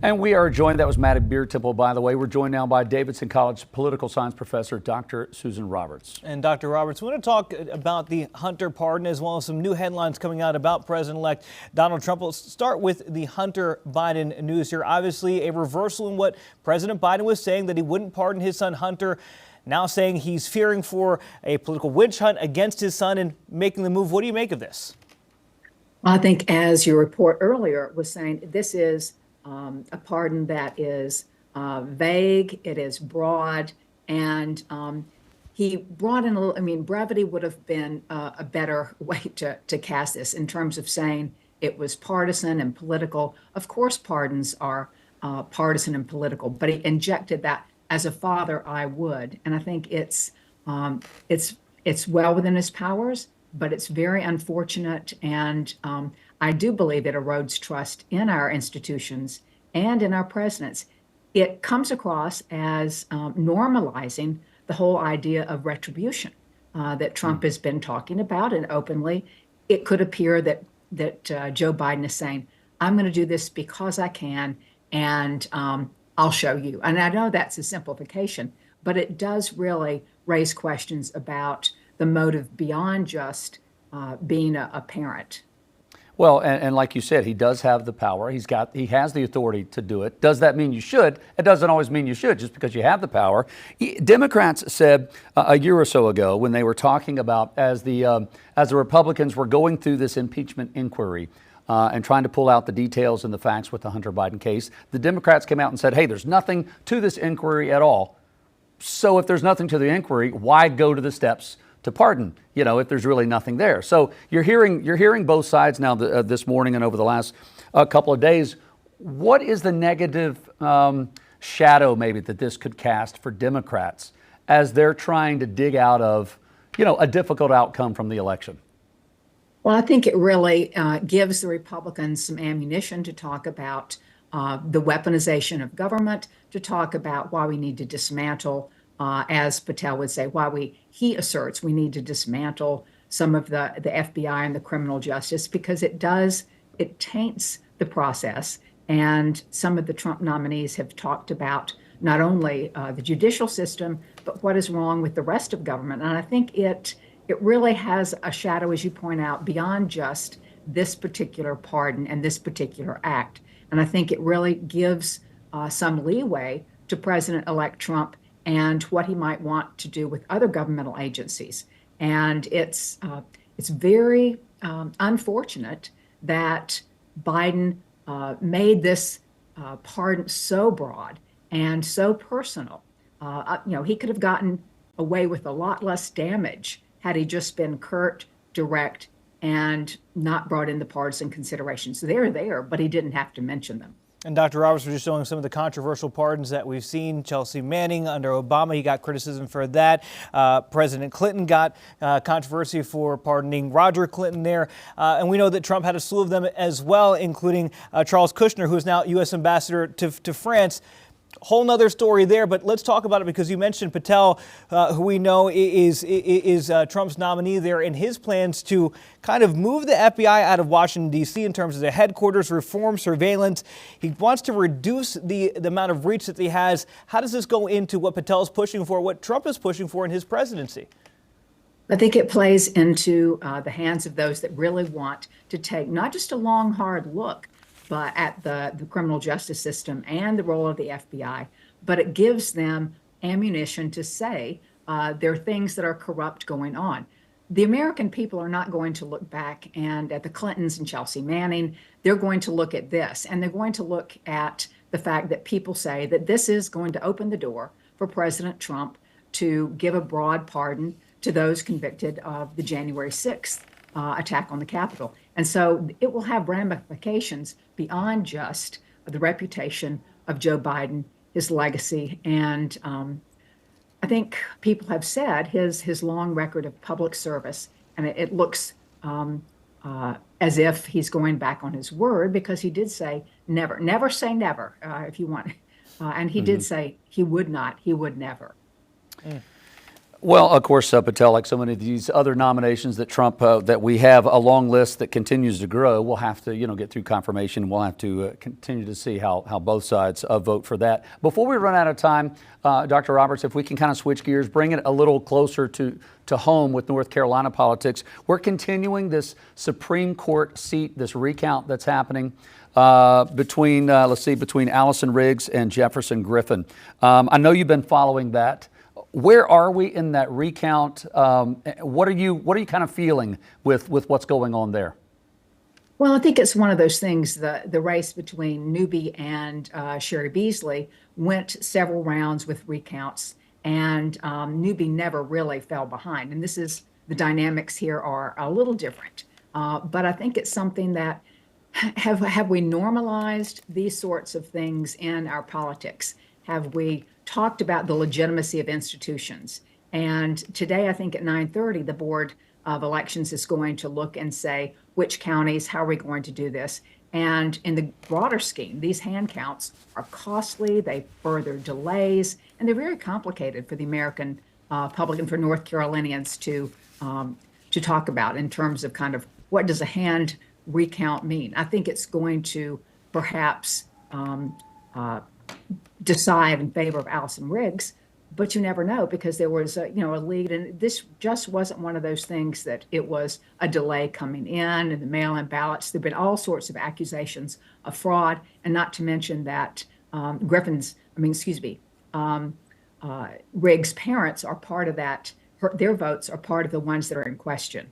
And we are joined, that was Maddie Beer Temple, by the way. We're joined now by Davidson College political science professor, Dr. Susan Roberts. And Dr. Roberts, we want to talk about the Hunter pardon as well as some new headlines coming out about President-elect Donald Trump. Let's start with the Hunter Biden news here. Obviously, a reversal in what President Biden was saying, that he wouldn't pardon his son Hunter. Now saying he's fearing for a political witch hunt against his son and making the move. What do you make of this? Well, I think, as your report earlier was saying, this is a pardon that is vague, it is broad, and he brought in a little, brevity would have been a better way to cast this in terms of saying it was partisan and political. Of course, pardons are partisan and political, but he injected that, as a father, I would. And I think it's well within his powers, but it's very unfortunate. And I do believe it erodes trust in our institutions and in our presidents. It comes across as normalizing the whole idea of retribution that Trump has been talking about, and openly. It could appear that Joe Biden is saying, I'm going to do this because I can, and I'll show you. And I know that's a simplification, but it does really raise questions about the motive beyond just being a parent. Well, and like you said, he does have the power. He has the authority to do it. Does that mean you should? It doesn't always mean you should just because you have the power. Democrats said a year or so ago, when they were talking about as the Republicans were going through this impeachment inquiry and trying to pull out the details and the facts with the Hunter Biden case, the Democrats came out and said, hey, there's nothing to this inquiry at all. So if there's nothing to the inquiry, why go to the steps to pardon, if there's really nothing there? So you're hearing both sides now this morning and over the last couple of days. What is the negative shadow maybe that this could cast for Democrats as they're trying to dig out of, a difficult outcome from the election? Well, I think it really gives the Republicans some ammunition to talk about the weaponization of government, to talk about why we need to dismantle, as Patel would say, he asserts we need to dismantle some of the FBI and the criminal justice, because it taints the process. And some of the Trump nominees have talked about not only the judicial system, but what is wrong with the rest of government. And I think it really has a shadow, as you point out, beyond just this particular pardon and this particular act. And I think it really gives some leeway to President-elect Trump and what he might want to do with other governmental agencies. And it's very unfortunate that Biden made this pardon so broad and so personal. He could have gotten away with a lot less damage had he just been curt, direct, and not brought in the partisan considerations. They're there, but he didn't have to mention them. And Dr. Roberts was just showing some of the controversial pardons that we've seen. Chelsea Manning under Obama, he got criticism for that. President Clinton got controversy for pardoning Roger Clinton there. And we know that Trump had a slew of them as well, including Charles Kushner, who is now U.S. ambassador to France. Whole nother story there, but let's talk about it because you mentioned Patel, who we know is Trump's nominee there, and his plans to kind of move the FBI out of Washington, D.C. in terms of the headquarters, reform surveillance. He wants to reduce the amount of reach that he has. How does this go into what Patel's pushing for, what Trump is pushing for in his presidency? I think it plays into the hands of those that really want to take not just a long, hard look, but at the criminal justice system and the role of the FBI, but it gives them ammunition to say there are things that are corrupt going on. The American people are not going to look back and at the Clintons and Chelsea Manning. They're going to look at this, and they're going to look at the fact that people say that this is going to open the door for President Trump to give a broad pardon to those convicted of the January 6th attack on the Capitol. And so it will have ramifications beyond just the reputation of Joe Biden, his legacy. And I think people have said his long record of public service, and it looks as if he's going back on his word, because he did say never say never, if you want. And he did say he would never. Well, of course, Patel, like so many of these other nominations that Trump, that we have a long list that continues to grow, we'll have to, get through confirmation. We'll have to continue to see how both sides vote for that. Before we run out of time, Dr. Roberts, if we can kind of switch gears, bring it a little closer to home with North Carolina politics. We're continuing this Supreme Court seat, this recount that's happening between Allison Riggs and Jefferson Griffin. I know you've been following that. Where are we in that recount? What are you kind of feeling with what's going on there? Well, I think it's one of those things. The race between Newby and Sherry Beasley went several rounds with recounts, and Newby never really fell behind. And the dynamics here are a little different. But I think it's something that have we normalized these sorts of things in our politics? Have we talked about the legitimacy of institutions? And today, I think at 9:30, the Board of Elections is going to look and say which counties, how are we going to do this? And in the broader scheme, these hand counts are costly, they further delays, and they're very complicated for the American public and for North Carolinians to talk about in terms of kind of what does a hand recount mean. I think it's going to perhaps decide in favor of Allison Riggs, but you never know because there was a lead, and this just wasn't one of those things that it was a delay coming in and the mail-in ballots. There've been all sorts of accusations of fraud, and not to mention that Riggs' parents are part of that. Their votes are part of the ones that are in question.